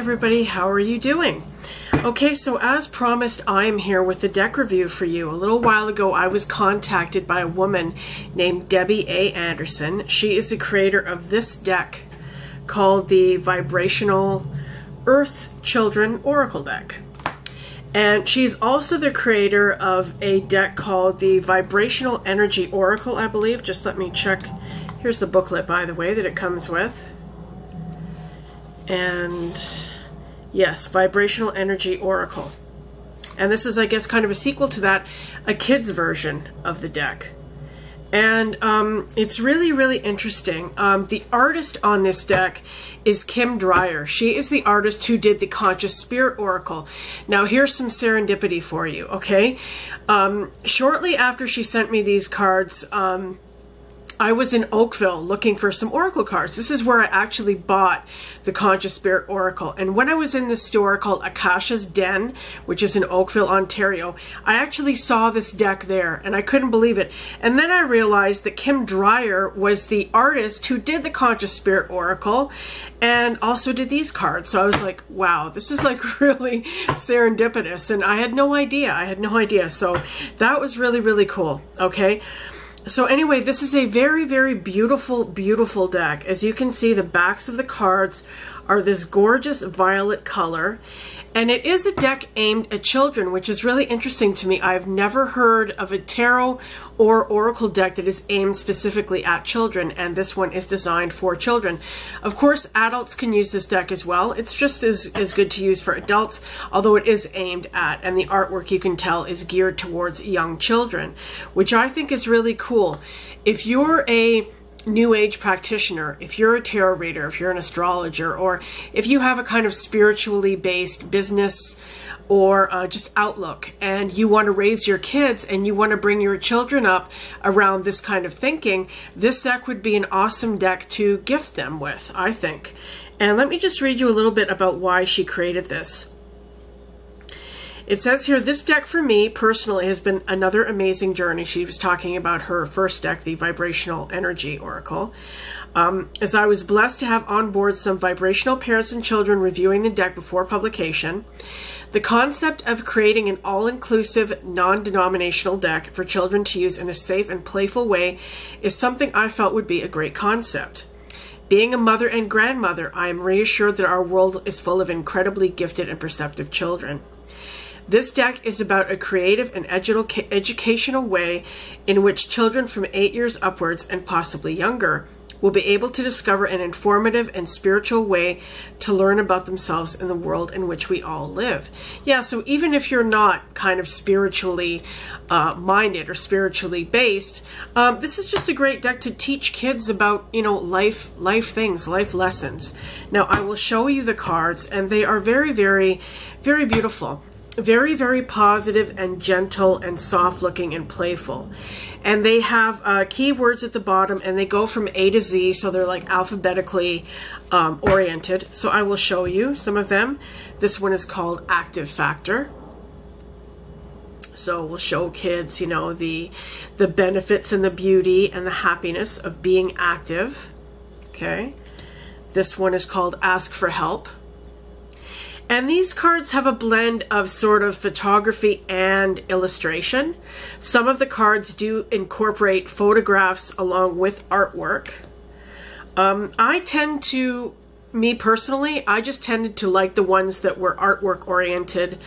everybody, how are you doing? Okay, so as promised, I am here with the deck review for you. A little while ago, I was contacted by a woman named Debbie A. Anderson. She is the creator of this deck called the Vibrational Earth Children Oracle deck. And she's also the creator of a deck called the Vibrational Energy Oracle, I believe. Just let me check. Here's the booklet, by the way, that it comes with. And yes, Vibrational Energy Oracle. And this is, I guess, kind of a sequel to that, a kid's version of the deck. And it's really, really interesting. The artist on this deck is Kim Dreyer. She is the artist who did the Conscious Spirit Oracle. Now, here's some serendipity for you, okay? Shortly after she sent me these cards, I was in Oakville looking for some Oracle cards. This is where I actually bought the Conscious Spirit Oracle. And when I was in this store called Akasha's Den, which is in Oakville, Ontario, I actually saw this deck there and I couldn't believe it. And then I realized that Kim Dreyer was the artist who did the Conscious Spirit Oracle and also did these cards. So I was like, wow, this is like really serendipitous. And I had no idea. I had no idea. So that was really, really cool. Okay. So anyway, this is a very, very beautiful, beautiful deck. As you can see, the backs of the cards are this gorgeous violet color. And it is a deck aimed at children, which is really interesting to me. I've never heard of a tarot or oracle deck that is aimed specifically at children, and this one is designed for children. Of course, adults can use this deck as well. It's just as good to use for adults, although it is aimed at, and the artwork, you can tell, is geared towards young children, which I think is really cool. If you're a New Age practitioner, if you're a tarot reader, if you're an astrologer, or if you have a kind of spiritually based business or just outlook, and you want to raise your kids and you want to bring your children up around this kind of thinking, this deck would be an awesome deck to gift them with, I think. And let me just read you a little bit about why she created this. It says here, this deck for me personally has been another amazing journey. She was talking about her first deck, the Vibrational Energy Oracle. As I was blessed to have on board some vibrational parents and children reviewing the deck before publication. The concept of creating an all-inclusive, non-denominational deck for children to use in a safe and playful way is something I felt would be a great concept. Being a mother and grandmother, I am reassured that our world is full of incredibly gifted and perceptive children. This deck is about a creative and educational way in which children from 8 years upwards and possibly younger will be able to discover an informative and spiritual way to learn about themselves and the world in which we all live. Yeah, so even if you're not kind of spiritually minded or spiritually based, this is just a great deck to teach kids about, you know, life things, life lessons. Now, I will show you the cards, and they are very, very, very beautiful. Very, very positive and gentle and soft looking and playful. And they have keywords at the bottom, and they go from A to Z, so they're like alphabetically oriented. So I will show you some of them. This one is called Active Factor. So we'll show kids, you know, the benefits and the beauty and the happiness of being active. Okay. This one is called Ask for Help. And these cards have a blend of sort of photography and illustration. Some of the cards do incorporate photographs along with artwork. I tend to, me personally, I just tended to like the ones that were artwork oriented.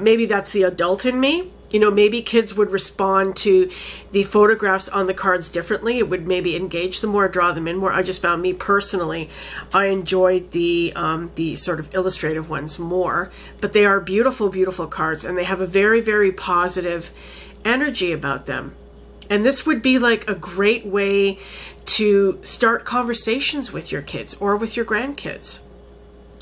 Maybe that's the adult in me. You know, maybe kids would respond to the photographs on the cards differently. It would maybe engage them more, draw them in more. I just found, me personally, I enjoyed the sort of illustrative ones more. But they are beautiful, beautiful cards, and they have a very, very positive energy about them. And this would be like a great way to start conversations with your kids or with your grandkids.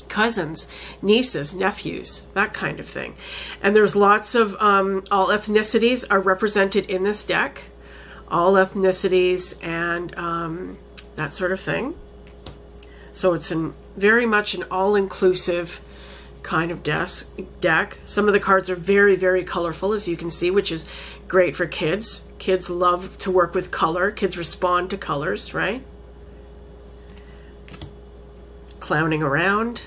Cousins, nieces, nephews, that kind of thing. And there's lots of, all ethnicities are represented in this deck. All ethnicities and that sort of thing. So it's very much an all-inclusive kind of deck. Some of the cards are very, very colorful, as you can see, which is great for kids. Kids love to work with color. Kids respond to colors, right? Clowning around.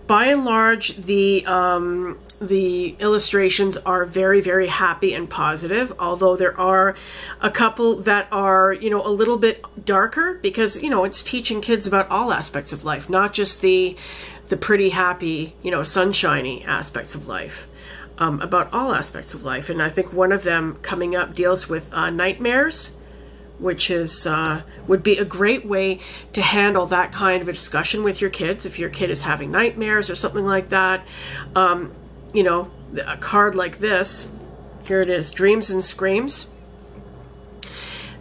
by and large, the illustrations are very, very happy and positive, although there are a couple that are, you know, a little bit darker because, you know, it's teaching kids about all aspects of life, not just the pretty, happy, you know, sunshiny aspects of life, about all aspects of life. And I think one of them coming up deals with nightmares, which is would be a great way to handle that kind of a discussion with your kids. If your kid is having nightmares or something like that, you know, a card like this, here it is, Dreams and Screams.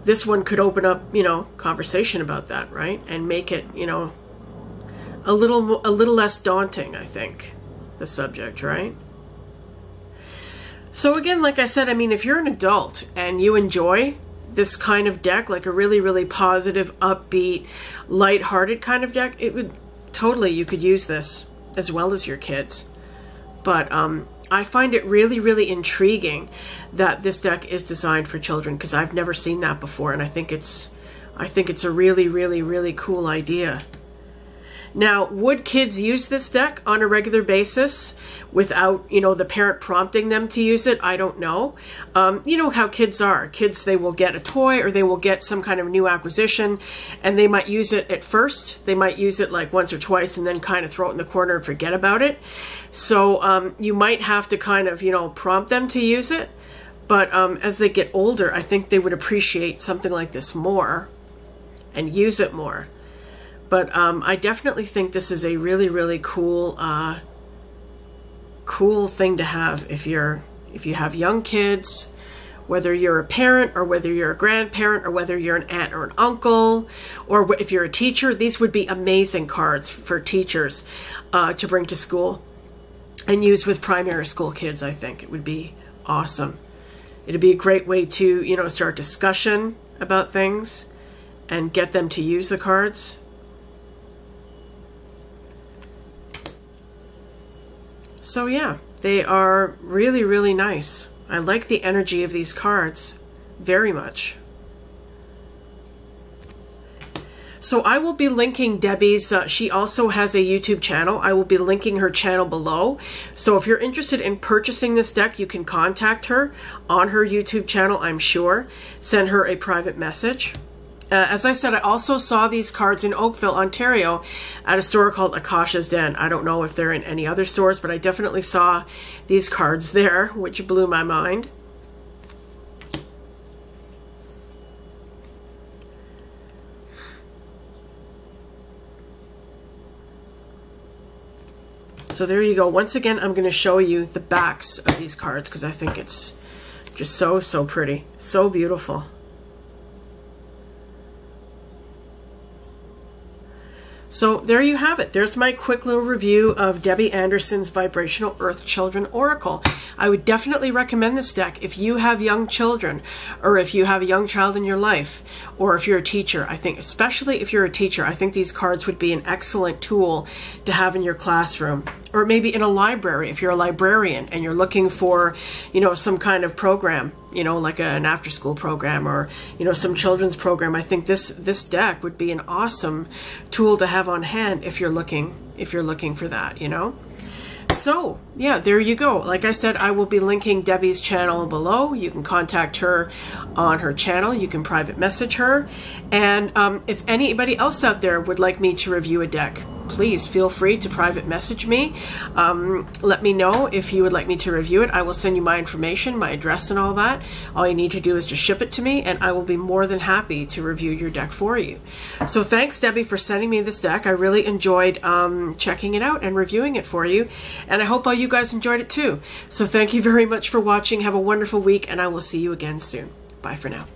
This one could open up, you know, conversation about that, right? And make it, you know, a little less daunting, I think, the subject, right? So again, like I said, I mean, if you're an adult and you enjoy this kind of deck, like a really, really positive, upbeat, light-hearted kind of deck, it would totally, you could use this as well as your kids. But I find it really, really intriguing that this deck is designed for children, because I've never seen that before, and I think it's a really, really, really cool idea. Now, would kids use this deck on a regular basis without, you know, the parent prompting them to use it? I don't know. You know how kids are. Kids, they will get a toy or they will get some kind of new acquisition, and they might use it at first. They might use it like once or twice and then kind of throw it in the corner and forget about it. So you might have to kind of, you know, prompt them to use it. But as they get older, I think they would appreciate something like this more and use it more. But I definitely think this is a really, really cool, cool thing to have if you have young kids, whether you're a parent or whether you're a grandparent or whether you're an aunt or an uncle, or if you're a teacher. These would be amazing cards for teachers to bring to school and use with primary school kids. I think it would be awesome. It'd be a great way to, you know, start discussion about things and get them to use the cards. So yeah, they are really, really nice. I like the energy of these cards very much. So I will be linking Debbie's, she also has a YouTube channel. I will be linking her channel below. So if you're interested in purchasing this deck, you can contact her on her YouTube channel, I'm sure. Send her a private message. As I said, I also saw these cards in Oakville, Ontario at a store called Akasha's Den. I don't know if they're in any other stores, but I definitely saw these cards there, which blew my mind. So there you go. Once again, I'm going to show you the backs of these cards because I think it's just so, so pretty. So beautiful. So there you have it. There's my quick little review of Debbie Anderson's Vibrational Earth Children Oracle. I would definitely recommend this deck if you have young children, or if you have a young child in your life, or if you're a teacher. I think, especially if you're a teacher, I think these cards would be an excellent tool to have in your classroom, or maybe in a library if you're a librarian and you're looking for, you know, some kind of program, you know, like an after-school program or, you know, some children's program. I think this deck would be an awesome tool to have on hand if you're looking for that, you know. So yeah, there you go. Like I said, I will be linking Debbie's channel below. You can contact her on her channel. You can private message her. And if anybody else out there would like me to review a deck, please feel free to private message me. Let me know if you would like me to review it. I will send you my information, my address and all that. All you need to do is just ship it to me and I will be more than happy to review your deck for you. So thanks, Debbie, for sending me this deck. I really enjoyed checking it out and reviewing it for you. And I hope all you guys enjoyed it too. So thank you very much for watching. Have a wonderful week and I will see you again soon. Bye for now.